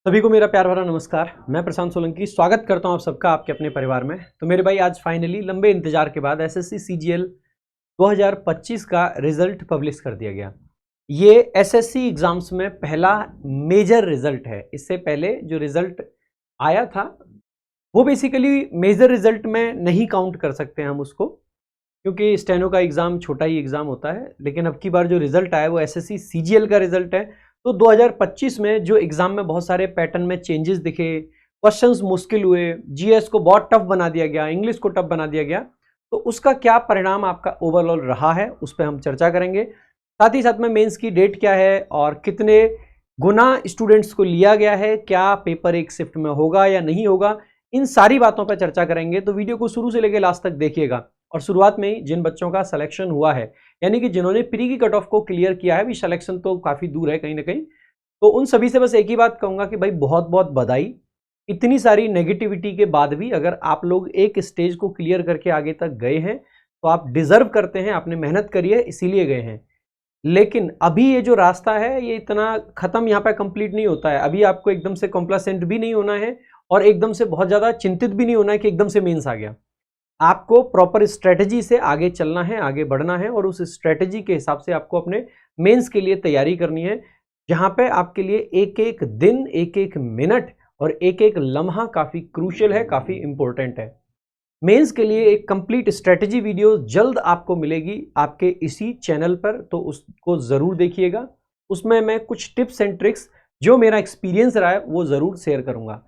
सभी को मेरा प्यार भरा नमस्कार। मैं प्रशांत सोलंकी स्वागत करता हूं आप सबका आपके अपने परिवार में। तो मेरे भाई आज फाइनली लंबे इंतजार के बाद एसएससी सीजीएल 2025 का रिजल्ट पब्लिश कर दिया गया। ये एसएससी एग्जाम्स में पहला मेजर रिजल्ट है। इससे पहले जो रिजल्ट आया था वो बेसिकली मेजर रिजल्ट में नहीं काउंट कर सकते हम उसको, क्योंकि स्टेनो का एग्जाम छोटा ही एग्जाम होता है। लेकिन अब की बार जो रिजल्ट आया वो एसएससी सीजीएल का रिजल्ट है। तो 2025 में जो एग्जाम में बहुत सारे पैटर्न में चेंजेस दिखे, क्वेश्चंस मुश्किल हुए, जीएस को बहुत टफ बना दिया गया, इंग्लिश को टफ बना दिया गया, तो उसका क्या परिणाम आपका ओवरऑल रहा है उस पर हम चर्चा करेंगे। साथ ही साथ में मेंस की डेट क्या है और कितने गुना स्टूडेंट्स को लिया गया है, क्या पेपर एक शिफ्ट में होगा या नहीं होगा, इन सारी बातों पर चर्चा करेंगे। तो वीडियो को शुरू से लेकर लास्ट तक देखिएगा। और शुरुआत में ही जिन बच्चों का सिलेक्शन हुआ है, यानी कि जिन्होंने प्री की कट ऑफ को क्लियर किया है, भी सिलेक्शन तो काफी दूर है कहीं ना कहीं, तो उन सभी से बस एक ही बात कहूंगा कि भाई बहुत बहुत बधाई। इतनी सारी नेगेटिविटी के बाद भी अगर आप लोग एक स्टेज को क्लियर करके आगे तक गए हैं तो आप डिजर्व करते हैं, आपने मेहनत करी है इसीलिए गए हैं। लेकिन अभी ये जो रास्ता है ये इतना खत्म यहाँ पे कंप्लीट नहीं होता है। अभी आपको एकदम से कॉम्प्लासेंट भी नहीं होना है और एकदम से बहुत ज्यादा चिंतित भी नहीं होना है कि एकदम से मेंस आ गया। आपको प्रॉपर स्ट्रेटजी से आगे चलना है, आगे बढ़ना है और उस स्ट्रेटजी के हिसाब से आपको अपने मेंस के लिए तैयारी करनी है, जहां पे आपके लिए एक एक दिन, एक एक मिनट और एक एक लम्हा काफी क्रूशियल है, काफी इंपॉर्टेंट है। मेंस के लिए एक कंप्लीट स्ट्रेटजी वीडियो जल्द आपको मिलेगी आपके इसी चैनल पर, तो उसको जरूर देखिएगा। उसमें मैं कुछ टिप्स एंड ट्रिक्स जो मेरा एक्सपीरियंस रहा है वो जरूर शेयर करूंगा।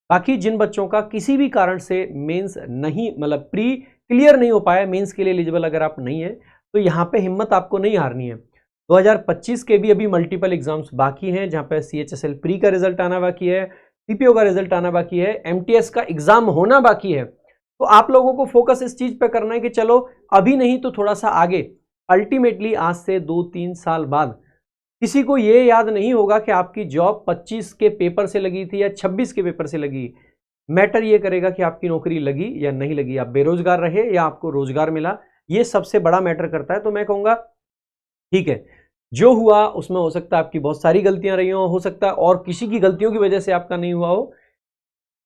बाकी जिन बच्चों का किसी भी कारण से मेंस नहीं, मतलब प्री क्लियर नहीं हो पाया, मेंस के लिए एलिजिबल अगर आप नहीं है, तो यहाँ पे हिम्मत आपको नहीं हारनी है। 2025 के भी अभी मल्टीपल एग्जाम्स बाकी हैं, जहाँ पे सीएचएसएल प्री का रिजल्ट आना बाकी है, सीपीओ का रिजल्ट आना बाकी है, एमटीएस का एग्जाम होना बाकी है। तो आप लोगों को फोकस इस चीज पे करना है कि चलो अभी नहीं तो थोड़ा सा आगे। अल्टीमेटली आज से 2-3 साल बाद किसी को ये याद नहीं होगा कि आपकी जॉब 25 के पेपर से लगी थी या 26 के पेपर से लगी। मैटर ये करेगा कि आपकी नौकरी लगी या नहीं लगी, आप बेरोजगार रहे या आपको रोजगार मिला, ये सबसे बड़ा मैटर करता है। तो मैं कहूंगा ठीक है, जो हुआ उसमें हो सकता है आपकी बहुत सारी गलतियां रही हो सकता है और किसी की गलतियों की वजह से आपका नहीं हुआ हो।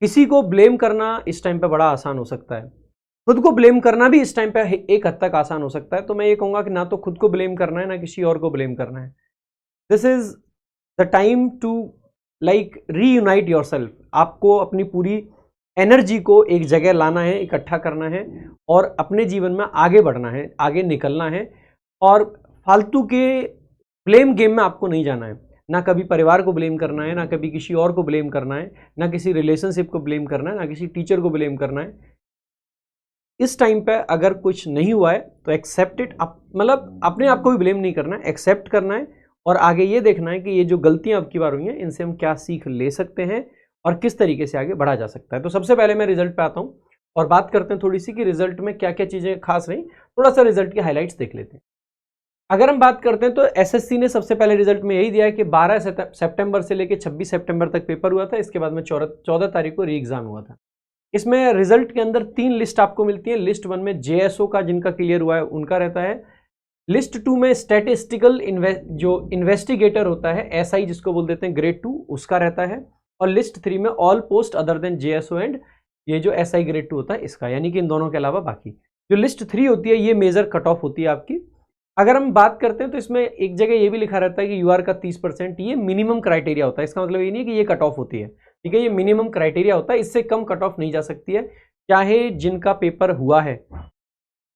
किसी को ब्लेम करना इस टाइम पे बड़ा आसान हो सकता है, खुद को ब्लेम करना भी इस टाइम पे एक हद तक आसान हो सकता है। तो मैं ये कहूंगा कि ना तो खुद को ब्लेम करना है, ना किसी और को ब्लेम करना है। This is the time to reunite yourself. आपको अपनी पूरी एनर्जी को एक जगह लाना है, इकट्ठा करना है और अपने जीवन में आगे बढ़ना है, आगे निकलना है। और फालतू के ब्लेम गेम में आपको नहीं जाना है। ना कभी परिवार को ब्लेम करना है, ना कभी किसी और को ब्लेम करना है, ना किसी रिलेशनशिप को ब्लेम करना है, ना किसी टीचर को ब्लेम करना है। इस टाइम पे अगर कुछ नहीं हुआ है तो एक्सेप्ट इट, मतलब अपने आप को भी ब्लेम नहीं करना है, एक्सेप्ट करना है और आगे ये देखना है कि ये जो गलतियां अब की बार हुई हैं इनसे हम क्या सीख ले सकते हैं और किस तरीके से आगे बढ़ा जा सकता है। तो सबसे पहले मैं रिजल्ट पे आता हूं और बात करते हैं थोड़ी सी कि रिजल्ट में क्या क्या चीजें खास रही। थोड़ा सा रिजल्ट के हाईलाइट्स देख लेते हैं। अगर हम बात करते हैं तो एसएससी ने सबसे पहले रिजल्ट में यही दिया है कि 12 सितंबर से लेकर 26 सितंबर तक पेपर हुआ था। इसके बाद में 14 तारीख को री एग्जाम हुआ था। इसमें रिजल्ट के अंदर 3 लिस्ट आपको मिलती है। लिस्ट 1 में जेएसओ का जिनका क्लियर हुआ है उनका रहता है। लिस्ट 2 में स्टैटिस्टिकल जो इन्वेस्टिगेटर होता है, एसआई जिसको बोल देते हैं, ग्रेड 2 उसका रहता है। और लिस्ट 3 में all post other than JSO and ये जो एसआई ग्रेड 2 होता है इसका, यानी कि इन दोनों के अलावा बाकी जो लिस्ट 3 होती है ये मेजर कट ऑफ होती है आपकी। अगर हम बात करते हैं तो इसमें एक जगह ये भी लिखा रहता है कि यूआर का 30%, ये मिनिमम क्राइटेरिया होता है। इसका मतलब ये नहीं है कि ये कट ऑफ होती है, ठीक है, ये मिनिमम क्राइटेरिया होता है, इससे कम कट ऑफ नहीं जा सकती है। चाहे जिनका पेपर हुआ है,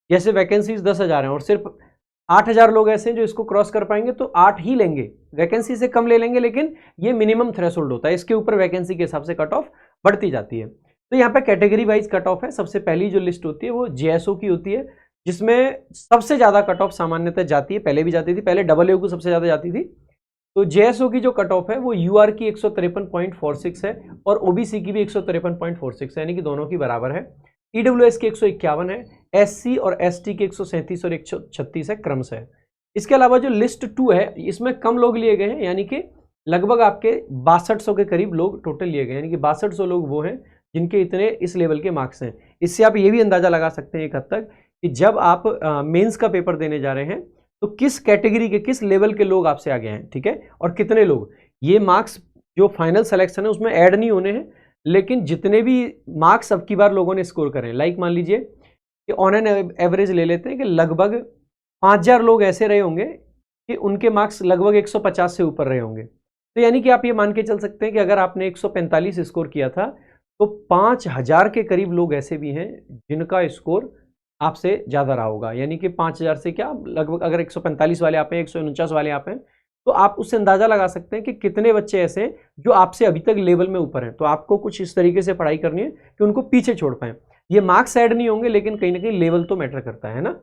जैसे वैकेंसीज 10,000 हैं और सिर्फ 8,000 लोग ऐसे हैं जो इसको क्रॉस कर पाएंगे तो 8 ही लेंगे, वैकेंसी से कम ले लेंगे, लेकिन ये मिनिमम थ्रेशोल्ड होता है। इसके ऊपर वैकेंसी के हिसाब से कट ऑफ बढ़ती जाती है। तो यहाँ पे कैटेगरी वाइज कट ऑफ है। सबसे पहली जो लिस्ट होती है वो जेएसओ की होती है, जिसमें सबसे ज्यादा कट ऑफ सामान्यतः जाती है, पहले भी जाती थी, पहले डबल को सबसे ज्यादा जाती थी। तो जेएसओ की जो कट ऑफ है वो यूआर की 153.46 है और ओबीसी की भी 153.46 है, यानी कि दोनों की बराबर है। ईडब्ल्यूएस की 151 है, एससी और एसटी के 137 और 136 है क्रमशः। इसके अलावा जो लिस्ट 2 है इसमें कम लोग लिए गए हैं, यानी कि लगभग आपके 6200 के करीब लोग टोटल लिए गए, यानी कि 6200 लोग वो हैं जिनके इतने इस लेवल के मार्क्स हैं। इससे आप ये भी अंदाजा लगा सकते हैं एक हद तक कि जब आप मेंस का पेपर देने जा रहे हैं तो किस कैटेगरी के, किस लेवल के लोग आपसे आगे हैं, ठीक है, और कितने लोग। ये मार्क्स जो फाइनल सिलेक्शन है उसमें ऐड नहीं होने हैं, लेकिन जितने भी मार्क्स अब की बार लोगों ने स्कोर करें, लाइक मान लीजिए कि ऑन एन एवरेज ले लेते हैं कि लगभग 5000 लोग ऐसे रहे होंगे कि उनके मार्क्स लगभग 150 से ऊपर रहे होंगे। तो यानी कि आप ये मान के चल सकते हैं कि अगर आपने 145 स्कोर किया था तो 5000 के करीब लोग ऐसे भी हैं जिनका स्कोर आपसे ज़्यादा रहा होगा। यानी कि 5000 से क्या लगभग, अगर 145 वाले आप हैं, 149 वाले आप हैं, तो आप उससे अंदाज़ा लगा सकते हैं कि कितने बच्चे ऐसे हैं जो आपसे अभी तक लेवल में ऊपर हैं। तो आपको कुछ इस तरीके से पढ़ाई करनी है कि उनको पीछे छोड़ पाएँ। ये मार्क्स ऐड नहीं होंगे, लेकिन कहीं ना कहीं लेवल तो मैटर करता है ना।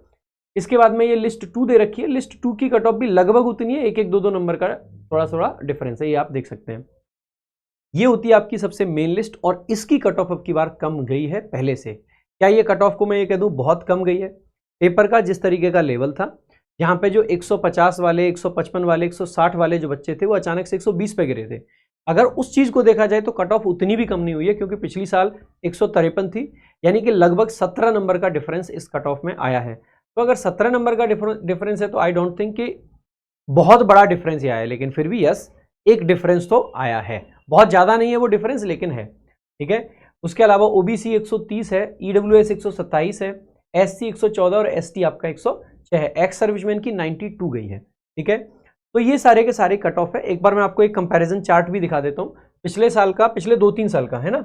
इसके बाद में ये लिस्ट 2 दे रखी है। लिस्ट 2 की कट ऑफ भी लगभग उतनी है, 1-1, 2-2 नंबर का थोड़ा थोड़ा डिफरेंस है, ये आप देख सकते हैं। ये होती है आपकी सबसे मेन लिस्ट, और इसकी कट ऑफ अब की बार कम गई है पहले से। क्या ये कट ऑफ को मैं ये कह दूं बहुत कम गई है? पेपर का जिस तरीके का लेवल था, यहाँ पे जो 150 वाले, 155 वाले, 160 वाले जो बच्चे थे वो अचानक से 120 पे गिरे थे। अगर उस चीज को देखा जाए तो कट ऑफ उतनी भी कम नहीं हुई है, क्योंकि पिछली साल 153 थी, यानी कि लगभग 17 नंबर का डिफरेंस इस कट ऑफ में आया है। तो अगर 17 नंबर का डिफरेंस है तो आई डोंट थिंक कि बहुत बड़ा डिफरेंस ही आया है, लेकिन फिर भी यस, एक डिफरेंस तो आया है। बहुत ज्यादा नहीं है वो डिफरेंस, लेकिन है, ठीक है। उसके अलावा ओबीसी 130 है, ईडब्ल्यूएस 127 है, एससी 114 और एसटी आपका 106 है। एक्स सर्विसमैन की 92 गई है, ठीक है। तो ये सारे के सारे कट ऑफ है। एक बार मैं आपको एक कंपैरिजन चार्ट भी दिखा देता हूँ पिछले साल का, पिछले 2-3 साल का, है ना।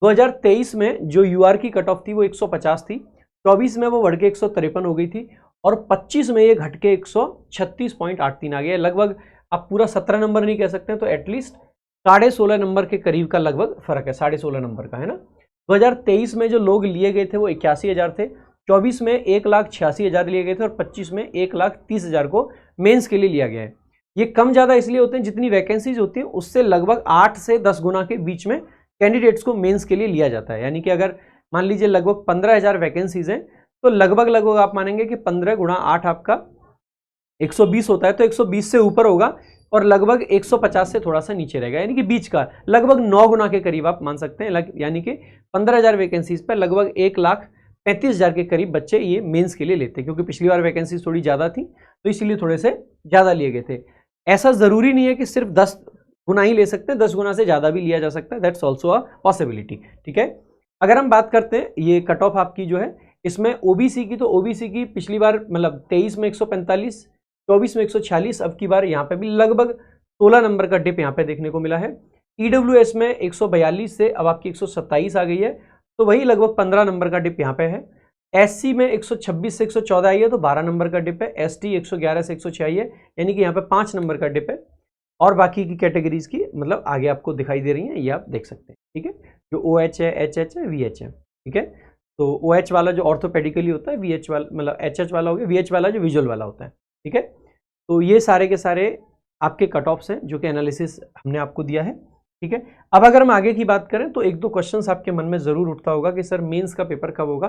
2023 में जो यूआर की कट ऑफ थी वो 150 थी, 24 में वो बढ़ के 153 हो गई थी, और 25 में ये घट के 136.83 आ गया। लगभग आप पूरा 17 नंबर नहीं कह सकते हैं, तो एटलीस्ट 16.5 नंबर के करीब का लगभग फर्क है, 16.5 नंबर का, है ना। 2023 में जो लोग लिए गए थे वो 81,000 थे, 24 में 1,86,000 लिए गए थे, और 25 में 1,30,000 को मेंस के लिए लिया गया है। ये कम ज़्यादा इसलिए होते हैं, जितनी वैकेंसीज होती हैं उससे लगभग 8 से 10 गुना के बीच में कैंडिडेट्स को मेंस के लिए लिया जाता है। यानी कि अगर मान लीजिए लगभग 15,000 वैकेंसीज हैं, तो लगभग आप मानेंगे कि 15 गुणा 8 आपका 120 होता है, तो 120 से ऊपर होगा, और लगभग 150 से थोड़ा सा नीचे रहेगा, यानी कि बीच का लगभग 9 गुना के करीब आप मान सकते हैं। यानी कि 15,000 वैकेंसीज पर लगभग 1,35,000 के करीब बच्चे ये मेंस के लिए लेते हैं, क्योंकि पिछली बार वैकेंसीज थोड़ी ज़्यादा थी तो इसीलिए थोड़े से ज़्यादा लिए गए थे। ऐसा ज़रूरी नहीं है कि सिर्फ 10 गुना ही ले सकते हैं, 10 गुना से ज़्यादा भी लिया जा सकता है, दैट्स ऑल्सो अ पॉसिबिलिटी, ठीक है। अगर हम बात करते हैं ये कट ऑफ आपकी जो है इसमें ओबीसी की, तो ओबीसी की पिछली बार मतलब 23 में 145, 24 में 146, अब की बार यहाँ पे भी लगभग 16 नंबर का डिप यहाँ पे देखने को मिला है। ईडब्ल्यूएस में 142 से अब आपकी 127 आ गई है, तो वही लगभग 15 नंबर का डिप यहाँ पे है। एससी में 126 से 114 आई है, तो 12 नंबर का डिप है। एसटी 111 से 106 आई है, यानी कि यहाँ पे 5 नंबर का डिप है, और बाकी की कैटेगरीज की मतलब आगे आपको दिखाई दे रही हैं, ये आप देख सकते हैं, ठीक है। जो OH है, HH है, VH है, ठीक है। तो OH वाला जो ऑर्थोपेडिकली होता है, VH वाला मतलब HH वाला हो गया, VH वाला जो विजुअल वाला होता है, ठीक है। तो ये सारे के सारे आपके कट ऑफ्स हैं जो कि एनालिसिस हमने आपको दिया है, ठीक है। अब अगर हम आगे की बात करें तो 1-2 क्वेश्चंस आपके मन में जरूर उठता होगा कि सर मेंस का पेपर कब होगा।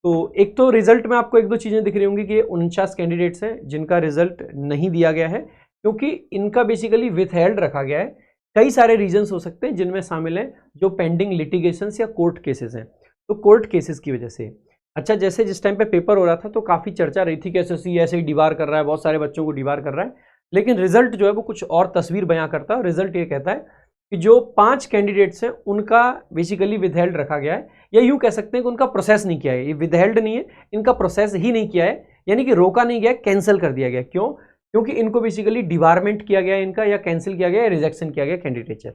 तो एक तो रिजल्ट में आपको 1-2 चीजें दिख रही होंगी कि 49 कैंडिडेट्स हैं जिनका रिजल्ट नहीं दिया गया है, क्योंकि इनका बेसिकली विथहेल्ड रखा गया है। कई सारे रीजंस हो सकते हैं, जिनमें शामिल हैं जो पेंडिंग लिटिगेशंस या कोर्ट केसेस हैं, तो कोर्ट केसेस की वजह से। अच्छा, जैसे जिस टाइम पे पेपर हो रहा था तो काफ़ी चर्चा रही थी कि एसएससी ऐसे ही डिबार कर रहा है, बहुत सारे बच्चों को डिबार कर रहा है, लेकिन रिजल्ट जो है वो कुछ और तस्वीर बयां करता है। रिजल्ट ये कहता है कि जो 5 कैंडिडेट्स हैं उनका बेसिकली विथहेल्ड रखा गया है, या यूँ कह सकते हैं कि उनका प्रोसेस नहीं किया है। ये विथहेल्ड नहीं है, इनका प्रोसेस ही नहीं किया है, यानी कि रोका नहीं गया, कैंसिल कर दिया गया। क्यों? क्योंकि इनको बेसिकली डिबारमेंट किया गया इनका, या कैंसिल किया गया, या रिजेक्शन किया गया कैंडिडेचर।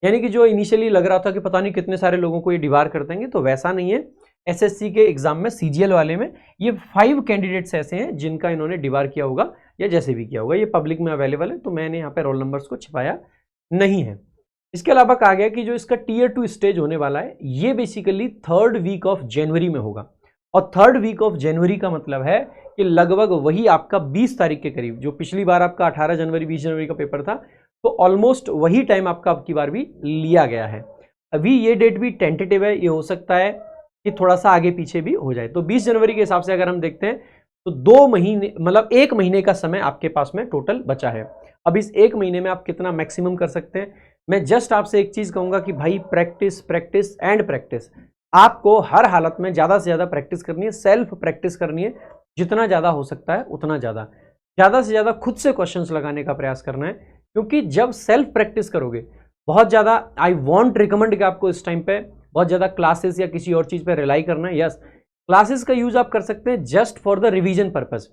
यानी कि जो इनिशियली लग रहा था कि पता नहीं कितने सारे लोगों को ये डिबार कर देंगे, तो वैसा नहीं है। एसएससी के एग्जाम में सीजीएल वाले में ये 5 कैंडिडेट्स ऐसे हैं जिनका इन्होंने डिबार किया होगा, या जैसे भी किया होगा। ये पब्लिक में अवेलेबल है, तो मैंने यहाँ पे रोल नंबर्स को छिपाया नहीं है। इसके अलावा कहा गया कि जो इसका टियर 2 स्टेज होने वाला है ये basically 3rd week of January में होगा, और 3rd वीक ऑफ जनवरी का मतलब है कि लगभग वही आपका 20 तारीख के करीब, जो पिछली बार आपका 18 जनवरी 20 जनवरी का पेपर था, तो ऑलमोस्ट वही टाइम आपका अब की बार भी लिया गया है। अभी ये डेट भी टेंटेटिव है, ये हो सकता है कि थोड़ा सा आगे पीछे भी हो जाए। तो 20 जनवरी के हिसाब से अगर हम देखते हैं तो 2 महीने मतलब 1 महीने का समय आपके पास में टोटल बचा है। अब इस 1 महीने में आप कितना मैक्सिमम कर सकते हैं? मैं जस्ट आपसे एक चीज कहूंगा कि भाई प्रैक्टिस प्रैक्टिस एंड प्रैक्टिस। आपको हर हालत में ज्यादा से ज्यादा प्रैक्टिस करनी है, सेल्फ प्रैक्टिस करनी है, जितना ज्यादा हो सकता है उतना ज्यादा से ज्यादा खुद से क्वेश्चंस लगाने का प्रयास करना है, क्योंकि जब सेल्फ प्रैक्टिस करोगे बहुत ज़्यादा आई वॉन्ट रिकमेंड कि आपको इस टाइम पे बहुत ज़्यादा क्लासेस या किसी और चीज़ पे रिलाई करना है। यस, क्लासेस का यूज़ आप कर सकते हैं just for the revision purpose,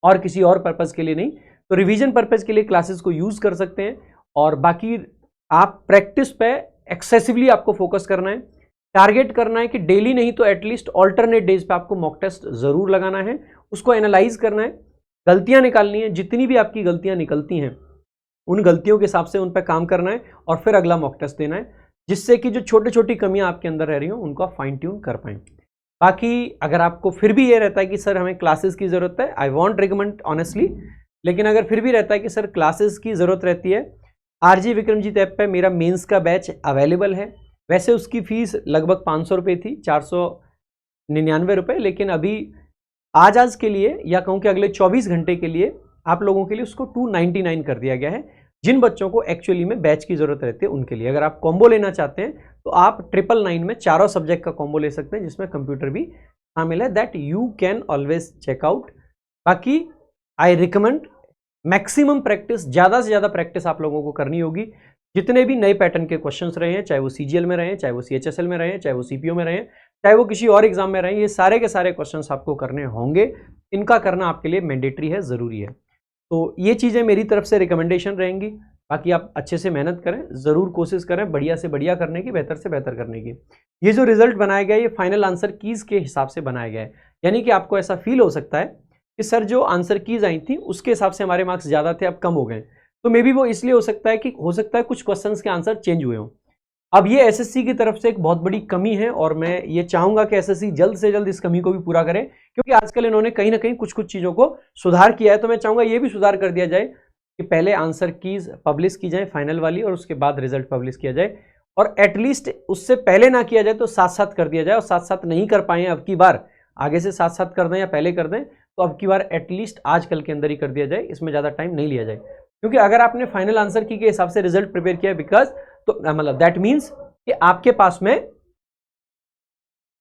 और किसी और पर्पज़ के लिए नहीं। तो रिवीजन पर्पज़ के लिए क्लासेस को यूज़ कर सकते हैं, और बाकी आप प्रैक्टिस पे एक्सेसिवली आपको फोकस करना है। टारगेट करना है कि डेली नहीं तो एटलीस्ट ऑल्टरनेट डेज पे आपको मॉक टेस्ट ज़रूर लगाना है, उसको एनालाइज करना है, गलतियाँ निकालनी है, जितनी भी आपकी गलतियाँ निकलती हैं उन गलतियों के हिसाब से उन पर काम करना है, और फिर अगला मॉक टेस्ट देना है, जिससे कि जो छोटी छोटी कमियां आपके अंदर रह रही हो उनको आप फाइन ट्यून कर पाएं। बाकी अगर आपको फिर भी ये रहता है कि सर हमें क्लासेस की ज़रूरत है, आई वॉन्ट रिकमेंड ऑनेस्टली, लेकिन अगर फिर भी रहता है कि सर क्लासेस की ज़रूरत रहती है, आरजी विक्रमजीत ऐप पे मेरा मेंस का बैच अवेलेबल है। वैसे उसकी फ़ीस लगभग 500 रुपये थी, 499 रुपये, लेकिन अभी आज के लिए या कहूँ कि अगले 24 घंटे के लिए आप लोगों के लिए उसको 299 कर दिया गया है। जिन बच्चों को एक्चुअली में बैच की ज़रूरत रहती है उनके लिए। अगर आप कॉम्बो लेना चाहते हैं तो आप 999 में चारों सब्जेक्ट का कॉम्बो ले सकते हैं, जिसमें कंप्यूटर भी शामिल है। That you can always check out. बाकी आई रिकमेंड मैक्सिमम प्रैक्टिस, ज़्यादा से ज़्यादा प्रैक्टिस आप लोगों को करनी होगी। जितने भी नए पैटर्न के क्वेश्चंस रहे हैं, चाहे वो सीजीएल में रहे हैं, चाहे वो सीएचएसएल में रहे हैं, चाहे वो सीपीओ में रहे हैं, चाहे वो किसी और एग्जाम में रहे हैं, ये सारे के सारे क्वेश्चंस आपको करने होंगे। इनका करना आपके लिए मैंडेटरी है, ज़रूरी है। तो ये चीज़ें मेरी तरफ से रिकमेंडेशन रहेंगी। बाकी आप अच्छे से मेहनत करें, ज़रूर कोशिश करें बढ़िया से बढ़िया करने की, बेहतर से बेहतर करने की। ये जो रिजल्ट बनाया गया है ये फाइनल आंसर कीज़ के हिसाब से बनाया गया है, यानी कि आपको ऐसा फील हो सकता है कि सर जो आंसर कीज़ आई थी उसके हिसाब से हमारे मार्क्स ज़्यादा थे, अब कम हो गए। तो मे बी वो इसलिए हो सकता है कि कुछ क्वेश्चन के आंसर चेंज हुए हों। अब ये एसएससी की तरफ से एक बहुत बड़ी कमी है, और मैं ये चाहूंगा कि एसएससी जल्द से जल्द इस कमी को भी पूरा करे, क्योंकि आजकल इन्होंने कहीं ना कहीं कुछ चीज़ों को सुधार किया है। तो मैं चाहूंगा ये भी सुधार कर दिया जाए कि पहले आंसर कीज पब्लिश की जाए फाइनल वाली, और उसके बाद रिजल्ट पब्लिश किया जाए, और एटलीस्ट उससे पहले ना किया जाए तो साथ साथ कर दिया जाए। और साथ साथ नहीं कर पाए अब की बार, आगे से साथ साथ कर दें या पहले कर दें, तो अब की बार एटलीस्ट आज कल के अंदर ही कर दिया जाए, इसमें ज़्यादा टाइम नहीं लिया जाए। क्योंकि अगर आपने फाइनल आंसर की के हिसाब से रिजल्ट प्रिपेयर किया बिकॉज, तो मतलब दैट मीन्स कि आपके पास में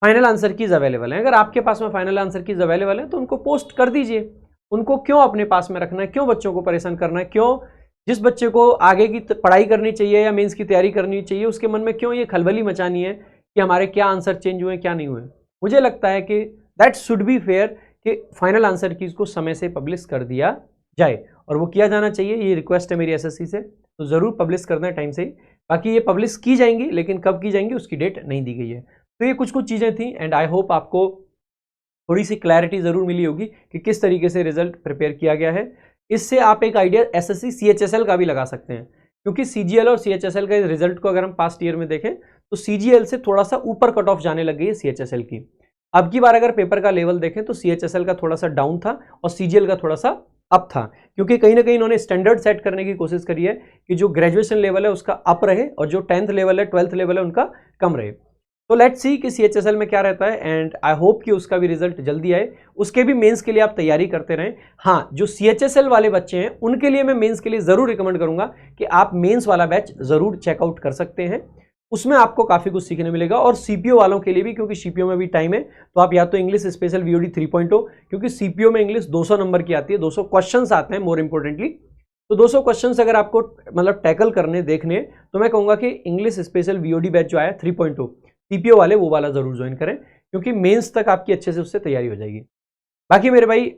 फाइनल आंसर कीज अवेलेबल है। अगर आपके पास में फाइनल आंसर कीज अवेलेबल है तो उनको पोस्ट कर दीजिए। उनको क्यों अपने पास में रखना है, क्यों बच्चों को परेशान करना है, क्यों जिस बच्चे को आगे की पढ़ाई करनी चाहिए या मेंस की तैयारी करनी चाहिए उसके मन में क्यों ये खलबली मचानी है कि हमारे क्या आंसर चेंज हुए क्या नहीं हुए। मुझे लगता है कि दैट शुड बी फेयर कि फाइनल आंसर कीज को समय से पब्लिश कर दिया जाए, और वो किया जाना चाहिए। ये रिक्वेस्ट है मेरी एसएससी से, तो ज़रूर पब्लिश करना है टाइम से ही। बाकी ये पब्लिश की जाएंगी, लेकिन कब की जाएंगी उसकी डेट नहीं दी गई है। तो ये कुछ चीज़ें थी, एंड आई होप आपको थोड़ी सी क्लैरिटी ज़रूर मिली होगी कि किस तरीके से रिजल्ट प्रिपेयर किया गया है। इससे आप एक आइडिया एसएससी सीएचएसएल का भी लगा सकते हैं, क्योंकि सीजीएल और सीएचएसएल के रिजल्ट को अगर हम पास्ट ईयर में देखें तो सीजीएल से थोड़ा सा ऊपर कट ऑफ जाने लग गई है सीएचएसएल की। अब की बार अगर पेपर का लेवल देखें तो सीएचएसएल का थोड़ा सा डाउन था और सीजीएल का थोड़ा सा अप था, क्योंकि कहीं ना कहीं इन्होंने स्टैंडर्ड सेट करने की कोशिश करी है कि जो ग्रेजुएशन लेवल है उसका अप रहे और जो 10th लेवल है 12th लेवल है उनका कम रहे। तो लेट्स सी कि सीएचएसएल में क्या रहता है, एंड आई होप कि उसका भी रिजल्ट जल्दी आए। उसके भी मेंस के लिए आप तैयारी करते रहें। हाँ, जो सीएचएसएल वाले बच्चे हैं उनके लिए मैं मेंस के लिए ज़रूर रिकमेंड करूंगा कि आप मेंस वाला बैच ज़रूर चेकआउट कर सकते हैं, उसमें आपको काफ़ी कुछ सीखने मिलेगा। और सीपीओ वालों के लिए भी, क्योंकि सीपीओ में भी टाइम है, तो आप या तो इंग्लिश स्पेशल वीओडी 3.0, क्योंकि सीपीओ में इंग्लिश 200 नंबर की आती है, 200 क्वेश्चंस आते हैं मोर इंपोर्टेंटली। तो 200 क्वेश्चंस अगर आपको मतलब टैकल करने देखने, तो मैं कहूँगा कि इंग्लिश स्पेशल वीओडी बैच जो आया 3.0 सीपीओ वाले, वो वाला ज़रूर ज्वाइन करें, क्योंकि मेंस तक आपकी अच्छे से उससे तैयारी हो जाएगी। बाकी मेरे भाई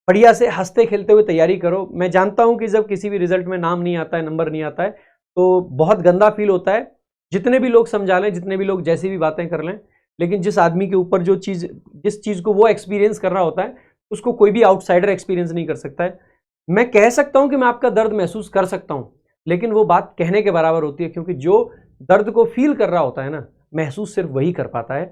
बढ़िया से हंसते खेलते हुए तैयारी करो। मैं जानता हूँ कि जब किसी भी रिजल्ट में नाम नहीं आता है, नंबर नहीं आता है, तो बहुत गंदा फील होता है। जितने भी लोग समझा लें, जितने भी लोग जैसी भी बातें कर लें, लेकिन जिस आदमी के ऊपर जिस चीज़ को वो एक्सपीरियंस कर रहा होता है, उसको कोई भी आउटसाइडर एक्सपीरियंस नहीं कर सकता है। मैं कह सकता हूँ कि मैं आपका दर्द महसूस कर सकता हूँ, लेकिन वो बात कहने के बराबर होती है, क्योंकि जो दर्द को फील कर रहा होता है ना, महसूस सिर्फ वही कर पाता है।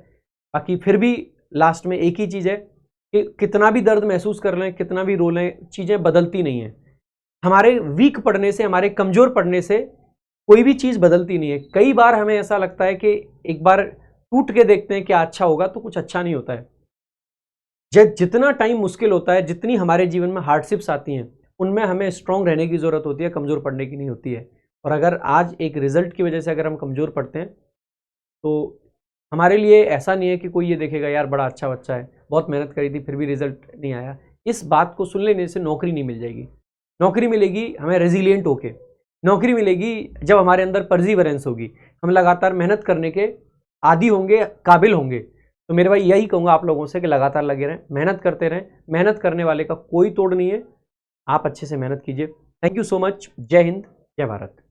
बाकी फिर भी लास्ट में एक ही चीज़ है कि कितना भी दर्द महसूस कर लें, कितना भी रो लें, चीज़ें बदलती नहीं हैं। हमारे वीक पढ़ने से, हमारे कमज़ोर पढ़ने से कोई भी चीज़ बदलती नहीं है। कई बार हमें ऐसा लगता है कि एक बार टूट के देखते हैं क्या अच्छा होगा, तो कुछ अच्छा नहीं होता है। जितना टाइम मुश्किल होता है, जितनी हमारे जीवन में हार्डशिप्स आती हैं, उनमें हमें स्ट्रांग रहने की ज़रूरत होती है, कमज़ोर पढ़ने की नहीं होती है। और अगर आज एक रिज़ल्ट की वजह से अगर हम कमज़ोर पढ़ते हैं, तो हमारे लिए ऐसा नहीं है कि कोई ये देखेगा यार बड़ा अच्छा बच्चा है, बहुत मेहनत करी थी फिर भी रिजल्ट नहीं आया। इस बात को सुन लेने से नौकरी नहीं मिल जाएगी। नौकरी मिलेगी हमें रेजिलिएंट होके, नौकरी मिलेगी जब हमारे अंदर परजीवरेंस होगी, हम लगातार मेहनत करने के आदी होंगे, काबिल होंगे। तो मेरे भाई यही कहूँगा आप लोगों से कि लगातार लगे रहें, मेहनत करते रहें, मेहनत करने वाले का कोई तोड़ नहीं है। आप अच्छे से मेहनत कीजिए। Thank you so much. जय हिंद, जय भारत।